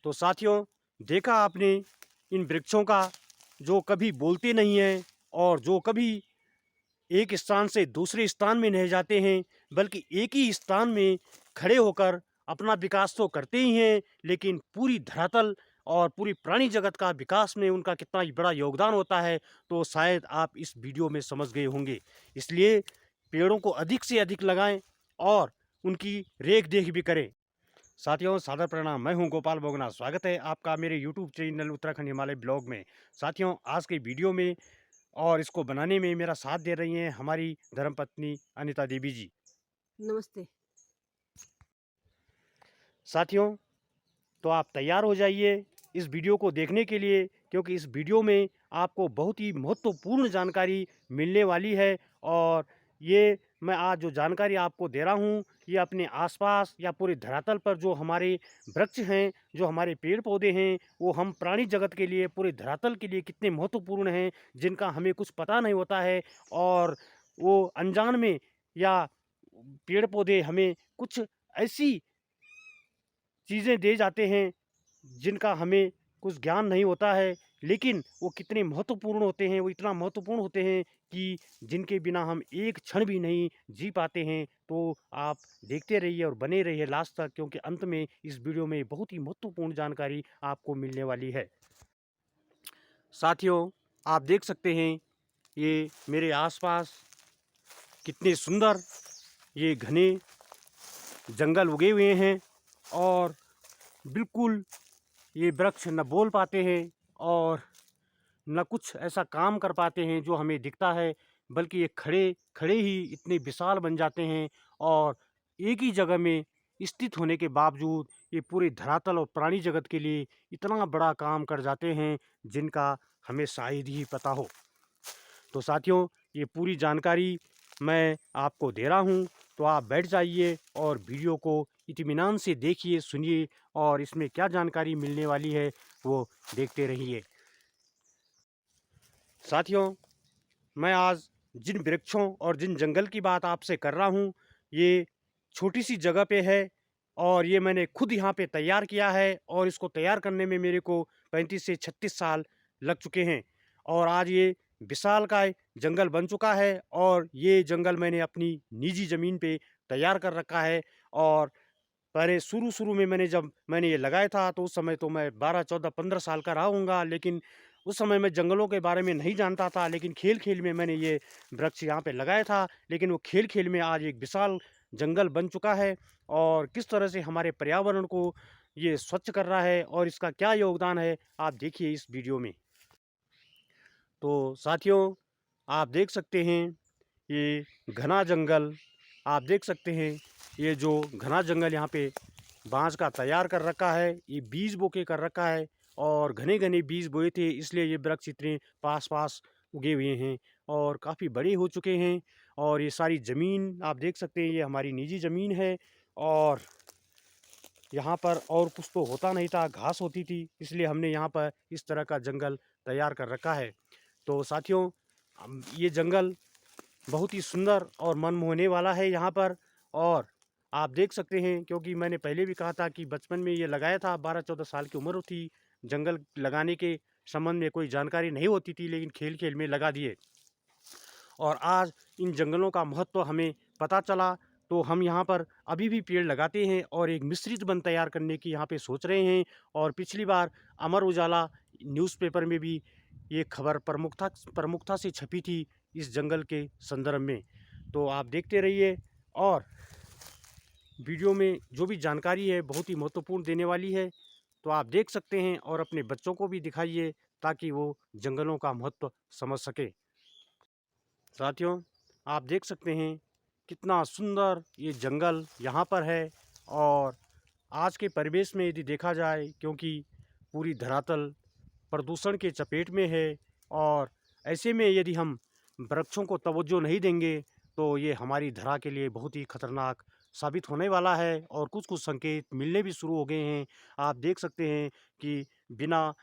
तो साथियों, देखा आपने इन वृक्षों का, जो कभी बोलते नहीं हैं और जो कभी एक स्थान से दूसरे स्थान में नहीं जाते हैं, बल्कि एक ही स्थान में खड़े होकर अपना विकास तो करते ही हैं, लेकिन पूरी धरातल और पूरी प्राणी जगत का विकास में उनका कितना बड़ा योगदान होता है, तो शायद आप इस वीडियो में समझ गए होंगे। इसलिए पेड़ों को अधिक से अधिक लगाएं और उनकी रेख देख भी करें। साथियों, सादर प्रणाम। मैं हूं गोपाल बोगना। स्वागत है आपका मेरे YouTube channel Uttarakhand Himalaya blog में। साथियों, आज के वीडियो में और इसको बनाने में मेरा साथ दे रही हैं हमारी धर्मपत्नी अनिता देवी जी। नमस्ते। साथियों, तो आप तैयार हो जाइए इस वीडियो को देखने के लिए, क्योंकि इस वीडियो में आपको बहुत ही महत्वपूर्ण जानकारी मिलने वाली है। और ये मैं आज जो जानकारी आपको दे रहा हूँ, ये अपने आसपास या पूरे धरातल पर जो हमारे वृक्ष हैं, जो हमारे पेड़ पौधे हैं, वो हम प्राणी जगत के लिए, पूरे धरातल के लिए कितने महत्वपूर्ण हैं, जिनका हमें कुछ पता नहीं होता है। और वो अनजान में या पेड़ पौधे हमें कुछ ऐसी चीज़ें दे जाते हैं जिनका हमें कुछ ज्ञान नहीं होता है, लेकिन वो कितने महत्वपूर्ण होते हैं, वो इतना महत्वपूर्ण होते हैं कि जिनके बिना हम एक क्षण भी नहीं जी पाते हैं। तो आप देखते रहिए और बने रहिए लास्ट तक, क्योंकि अंत में इस वीडियो में बहुत ही महत्वपूर्ण जानकारी आपको मिलने वाली है। साथियों, आप देख सकते हैं ये मेरे आसपास कितने सुंदर ये घने जंगल उगे हुए हैं, और बिल्कुल ये वृक्ष न बोल पाते हैं और न कुछ ऐसा काम कर पाते हैं जो हमें दिखता है, बल्कि ये खड़े खड़े ही इतने विशाल बन जाते हैं। और एक ही जगह में स्थित होने के बावजूद ये पूरे धरातल और प्राणी जगत के लिए इतना बड़ा काम कर जाते हैं, जिनका हमें शायद ही पता हो। तो साथियों, ये पूरी जानकारी मैं आपको दे रहा हूँ, तो आप बैठ जाइए और वीडियो को इत्मीनान से देखिए, सुनिए, और इसमें क्या जानकारी मिलने वाली है वो देखते रहिए। साथियों, मैं आज जिन वृक्षों और जिन जंगल की बात आपसे कर रहा हूँ, ये छोटी सी जगह पे है, और ये मैंने खुद यहाँ पे तैयार किया है, और इसको तैयार करने में मेरे को 35 से 36 साल लग चुके हैं। और आज ये विशालकाय जंगल बन चुका है, और ये जंगल मैंने अपनी निजी ज़मीन पे तैयार कर रखा है। और पहले शुरू-शुरू में जब मैंने ये लगाया था, तो उस समय तो मैं 12, 14, 15 साल का रहा हूँगा, लेकिन उस समय मैं जंगलों के बारे में नहीं जानता था। लेकिन खेल-खेल में मैंने ये वृक्ष यहाँ पे लगाया था, लेकिन वो खेल-खेल में आज एक विशाल जंगल बन चुका है। और किस तरह से हमारे पर्यावरण को ये स्वच्छ कर रहा है और इसका क्या योगदान है, आप देखिए इस वीडियो में। तो साथियों, आप देख सकते हैं ये घना जंगल, आप देख सकते हैं ये जो घना जंगल यहाँ पे बाँस का तैयार कर रखा है, ये बीज बो के कर रखा है, और घने-घने बीज बोए थे, इसलिए ये वृक्ष इतने पास-पास उगे हुए हैं और काफ़ी बड़े हो चुके हैं। और ये सारी ज़मीन आप देख सकते हैं, ये हमारी निजी ज़मीन है, और यहाँ पर और कुछ तो होता नहीं था, घास होती थी, इसलिए हमने यहाँ पर इस तरह का जंगल तैयार कर रखा है। तो साथियों, ये जंगल बहुत ही सुंदर और मनमोहने वाला है यहाँ पर। और आप देख सकते हैं, क्योंकि मैंने पहले भी कहा था कि बचपन में ये लगाया था, 12-14 साल की उम्र थी, जंगल लगाने के संबंध में कोई जानकारी नहीं होती थी, लेकिन खेल-खेल में लगा दिए। और आज इन जंगलों का महत्व हमें पता चला, तो हम यहाँ पर अभी भी पेड़ लगाते हैं और एक मिश्रित वन तैयार करने की यहाँ पे सोच रहे हैं। और पिछली बार अमर उजाला न्यूज़पेपर में भी ये खबर प्रमुखता से छपी थी इस जंगल के संदर्भ में। तो आप देखते रहिए, और वीडियो में जो भी जानकारी है बहुत ही महत्वपूर्ण देने वाली है, तो आप देख सकते हैं, और अपने बच्चों को भी दिखाइए ताकि वो जंगलों का महत्व समझ सके। साथियों, आप देख सकते हैं कितना सुंदर ये जंगल यहाँ पर है। और आज के परिवेश में यदि देखा जाए, क्योंकि पूरी धरातल प्रदूषण के चपेट में है, और ऐसे में यदि हम वृक्षों को तवज्जो नहीं देंगे, तो ये हमारी धरा के लिए बहुत ही खतरनाक साबित होने वाला है। और कुछ-कुछ संकेत मिलने भी शुरू हो गए हैं। आप देख सकते हैं कि बिना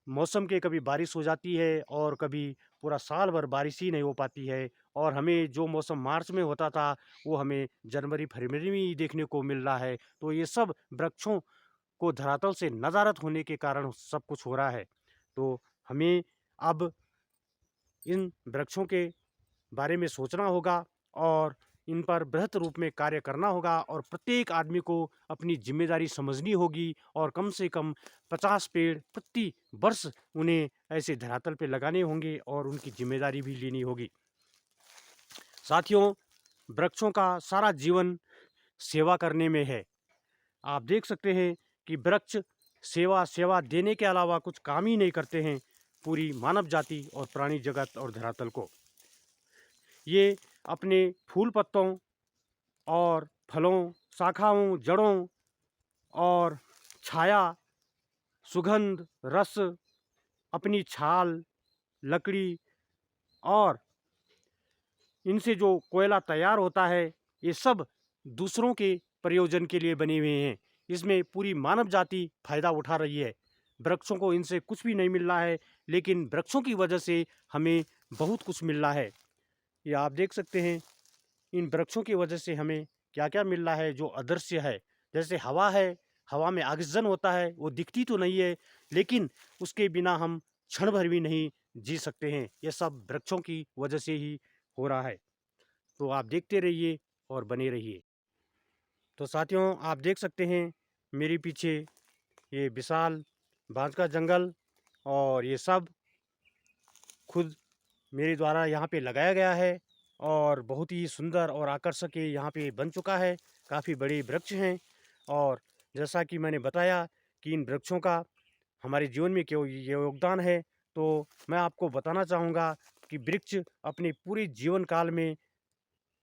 मौसम के कभी बारिश हो जाती है, और कभी पूरा साल भर बारिश ही नहीं हो पाती है। और हमें जो मौसम मार्च में होता था, वो हमें जनवरी फरवरी में ही देखने को मिल रहा है। तो ये सब वृक्षों को धरातल से नज़ारत होने के कारण सब कुछ हो रहा है। तो हमें अब इन वृक्षों के बारे में सोचना होगा और इन पर बृहत रूप में कार्य करना होगा और प्रत्येक आदमी को अपनी जिम्मेदारी समझनी होगी और कम से कम 50 पेड़ प्रति वर्ष उन्हें ऐसे धरातल पे लगाने होंगे और उनकी जिम्मेदारी भी लेनी होगी। साथियों, वृक्षों का सारा जीवन सेवा करने में है। आप देख सकते हैं कि वृक्ष सेवा देने के अलावा कुछ काम ही नहीं करते हैं पूरी मानव जाति और प्राणी जगत और धरातल को। ये अपने फूल पत्तों और फलों, शाखाओं, जड़ों और छाया, सुगंध, रस, अपनी छाल, लकड़ी और इनसे जो कोयला तैयार होता है, ये सब दूसरों के प्रयोजन के लिए बने हुए हैं। इसमें पूरी मानव जाति फ़ायदा उठा रही है। वृक्षों को इनसे कुछ भी नहीं मिल रहा है, लेकिन वृक्षों की वजह से हमें बहुत कुछ मिल रहा है। ये आप देख सकते हैं, इन वृक्षों की वजह से हमें क्या-क्या मिल रहा है जो अदृश्य है। जैसे हवा है, हवा में ऑक्सीजन होता है, वो दिखती तो नहीं है, लेकिन उसके बिना हम क्षण भर भी नहीं जी सकते हैं। ये सब वृक्षों की वजह से ही हो रहा है। तो आप देखते रहिए और बने रहिए। तो साथियों, आप देख सकते हैं मेरे पीछे ये विशाल बाँस का जंगल और ये सब खुद मेरे द्वारा यहाँ पे लगाया गया है और बहुत ही सुंदर और आकर्षक ये यहाँ पे बन चुका है। काफ़ी बड़े वृक्ष हैं और जैसा कि मैंने बताया कि इन वृक्षों का हमारे जीवन में क्यों ये योगदान है, तो मैं आपको बताना चाहूँगा कि वृक्ष अपने पूरे जीवन काल में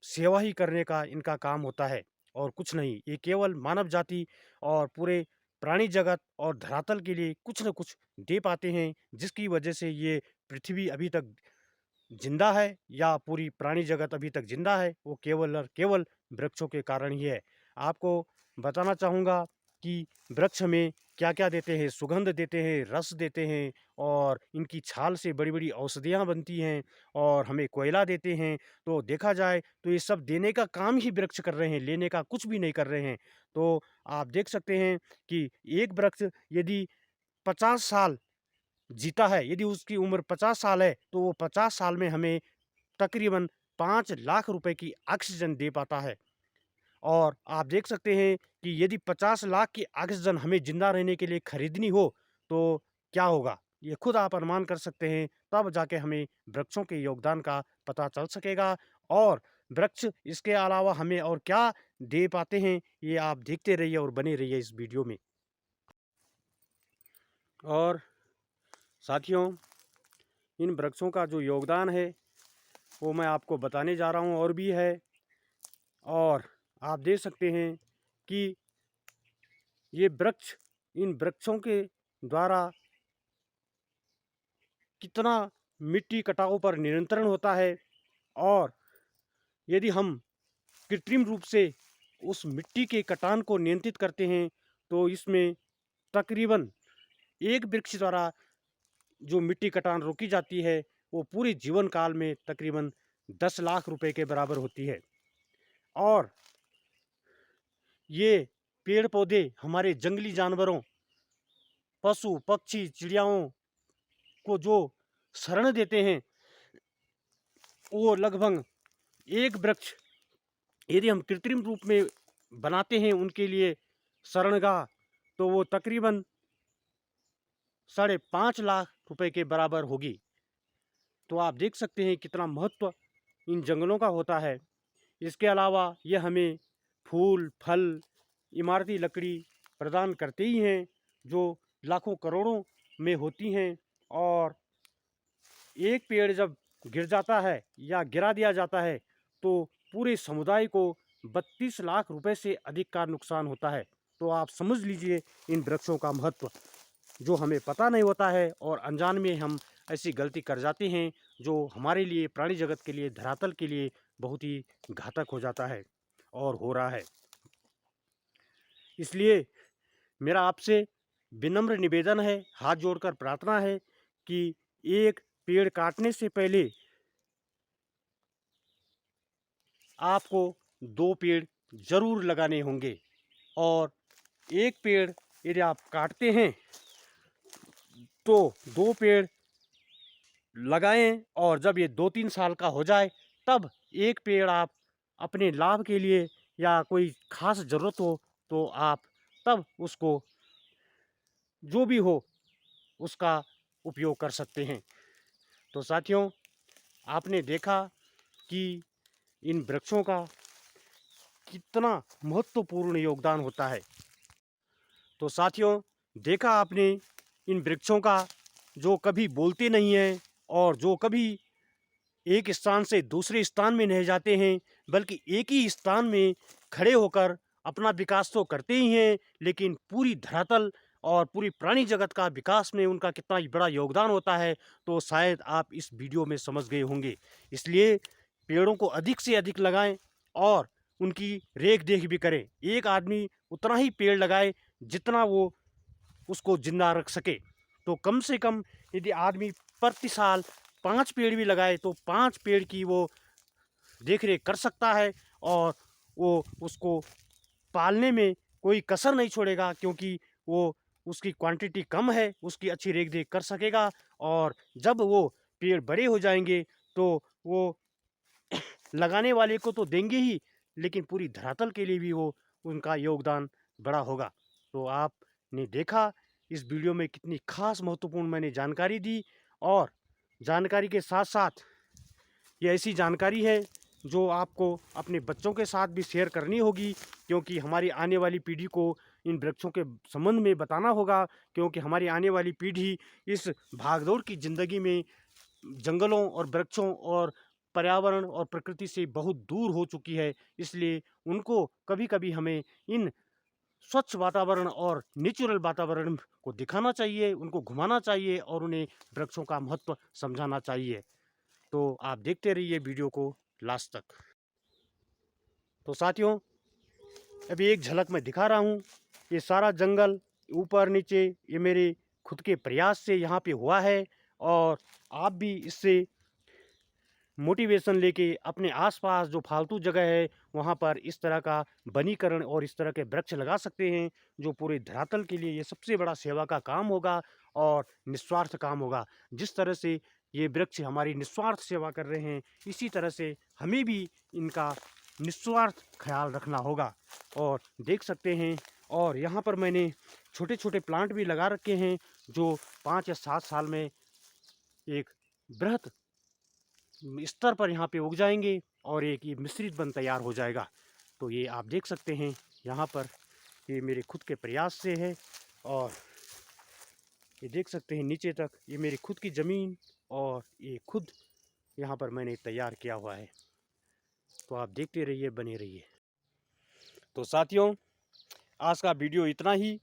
सेवा ही करने का इनका काम होता है और कुछ नहीं। ये केवल मानव जाति और पूरे प्राणी जगत और धरातल के लिए कुछ न कुछ दे पाते हैं, जिसकी वजह से ये पृथ्वी अभी तक जिंदा है या पूरी प्राणी जगत अभी तक जिंदा है, वो केवल और केवल वृक्षों के कारण ही है। आपको बताना चाहूँगा कि वृक्ष हमें क्या-क्या देते हैं, सुगंध देते हैं, रस देते हैं और इनकी छाल से बड़ी-बड़ी औषधियाँ बनती हैं और हमें कोयला देते हैं। तो देखा जाए तो ये सब देने का काम ही वृक्ष कर रहे हैं, लेने का कुछ भी नहीं कर रहे हैं। तो आप देख सकते हैं कि एक वृक्ष यदि 50 साल जीता है, यदि उसकी उम्र 50 साल है, तो वो 50 साल में हमें तकरीबन 5 लाख रुपए की ऑक्सीजन दे पाता है। और आप देख सकते हैं कि यदि 50 लाख की ऑक्सीजन हमें ज़िंदा रहने के लिए खरीदनी हो, तो क्या होगा? ये खुद आप अनुमान कर सकते हैं, तब जाके हमें वृक्षों के योगदान का पता चल सकेगा और वृक्ष इसके अलावा हमें और क्या दे पाते हैं, ये आप देखते रहिए और बने रहिए इस वीडियो में। और साथियों, इन वृक्षों का जो योगदान है, वो मैं आपको बताने जा रहा हूँ और भी है। और आप देख सकते हैं कि ये वृक्ष, इन वृक्षों के द्वारा कितना मिट्टी कटाव पर नियंत्रण होता है और यदि हम कृत्रिम रूप से उस मिट्टी के कटान को नियंत्रित करते हैं, तो इसमें तकरीबन एक वृक्ष द्वारा जो मिट्टी कटान रोकी जाती है, वो पूरे जीवन काल में तकरीबन 10 लाख रुपए के बराबर होती है। और ये पेड़-पौधे हमारे जंगली जानवरों, पशु, पक्षी, चिड़ियाओं को जो शरण देते हैं, वो लगभग एक वृक्ष यदि हम कृत्रिम रूप में बनाते हैं उनके लिए शरणगाह, तो वो तकरीबन 5.5 लाख रुपए के बराबर होगी। तो आप देख सकते हैं कितना महत्व इन जंगलों का होता है। इसके अलावा ये हमें फूल, फल, इमारती लकड़ी प्रदान करते ही हैं, जो लाखों करोड़ों में होती हैं और एक पेड़ जब गिर जाता है या गिरा दिया जाता है, तो पूरे समुदाय को 32 लाख रुपए से अधिक का नुकसान होता है। तो आप समझ लीजिए इन वृक्षों का महत्व, जो हमें पता नहीं होता है और अनजान में हम ऐसी गलती कर जाते हैं, जो हमारे लिए, प्राणी जगत के लिए, धरातल के लिए बहुत ही घातक हो जाता है और हो रहा है। इसलिए मेरा आपसे विनम्र निवेदन है, हाथ जोड़कर प्रार्थना है कि एक पेड़ काटने से पहले आपको 2 पेड़ ज़रूर लगाने होंगे और एक पेड़ यदि आप काटते हैं तो 2 पेड़ लगाएं, और जब ये 2-3 साल का हो जाए तब 1 पेड़ आप अपने लाभ के लिए या कोई ख़ास ज़रूरत हो तो आप तब उसको जो भी हो उसका उपयोग कर सकते हैं। तो साथियों, आपने देखा कि इन वृक्षों का कितना महत्वपूर्ण योगदान होता है। तो साथियों, देखा आपने इन वृक्षों का, जो कभी बोलते नहीं हैं और जो कभी एक स्थान से दूसरे स्थान में नहीं जाते हैं, बल्कि एक ही स्थान में खड़े होकर अपना विकास तो करते ही हैं, लेकिन पूरी धरातल और पूरी प्राणी जगत का विकास में उनका कितना बड़ा योगदान होता है, तो शायद आप इस वीडियो में समझ गए होंगे। इसलिए पेड़ों को अधिक से अधिक लगाएं और उनकी रेख देख भी करें। एक आदमी उतना ही पेड़ लगाए जितना वो उसको जिंदा रख सके। तो कम से कम यदि आदमी प्रति साल 5 पेड़ भी लगाए तो 5 पेड़ की वो देख रेख कर सकता है, और वो उसको पालने में कोई कसर नहीं छोड़ेगा, क्योंकि वो उसकी क्वांटिटी कम है, उसकी अच्छी रेख देख कर सकेगा। और जब वो पेड़ बड़े हो जाएंगे तो वो लगाने वाले को तो देंगे ही, लेकिन पूरी धरातल के लिए भी वो उनका योगदान बड़ा होगा। तो आपने देखा इस वीडियो में कितनी खास महत्वपूर्ण मैंने जानकारी दी, और जानकारी के साथ साथ ये ऐसी जानकारी है जो आपको अपने बच्चों के साथ भी शेयर करनी होगी, क्योंकि हमारी आने वाली पीढ़ी को इन वृक्षों के संबंध में बताना होगा, क्योंकि हमारी आने वाली पीढ़ी इस भागदौड़ की ज़िंदगी में जंगलों और वृक्षों और पर्यावरण और प्रकृति से बहुत दूर हो चुकी है। इसलिए उनको कभी-कभी हमें इन स्वच्छ वातावरण और नेचुरल वातावरण को दिखाना चाहिए, उनको घुमाना चाहिए और उन्हें वृक्षों का महत्व समझाना चाहिए। तो आप देखते रहिए वीडियो को लास्ट तक। तो साथियों, अभी एक झलक मैं दिखा रहा हूँ। ये सारा जंगल ऊपर नीचे ये मेरे खुद के प्रयास से यहाँ पे हुआ है, और आप भी इससे मोटिवेशन लेके अपने आसपास जो फालतू जगह है वहाँ पर इस तरह का वनीकरण और इस तरह के वृक्ष लगा सकते हैं, जो पूरे धरातल के लिए ये सबसे बड़ा सेवा का काम होगा और निस्वार्थ काम होगा। जिस तरह से ये वृक्ष हमारी निस्वार्थ सेवा कर रहे हैं, इसी तरह से हमें भी इनका निस्वार्थ ख्याल रखना होगा। और देख सकते हैं, और यहाँ पर मैंने छोटे छोटे प्लांट भी लगा रखे हैं जो 5 या 7 साल में एक बृहद स्तर पर यहाँ पे उग जाएंगे और एक ये मिश्रित वन तैयार हो जाएगा। तो ये आप देख सकते हैं यहाँ पर, ये मेरे खुद के प्रयास से है, और ये देख सकते हैं नीचे तक ये मेरी खुद की ज़मीन और ये खुद यहाँ पर मैंने तैयार किया हुआ है। तो आप देखते रहिए, बने रहिए। तो साथियों, आज का वीडियो इतना ही।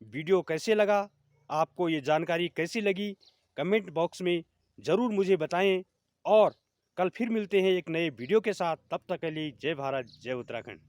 वीडियो कैसे लगा, आपको ये जानकारी कैसी लगी, कमेंट बॉक्स में ज़रूर मुझे बताएं, और कल फिर मिलते हैं एक नए वीडियो के साथ। तब तक के लिए जय भारत, जय उत्तराखंड।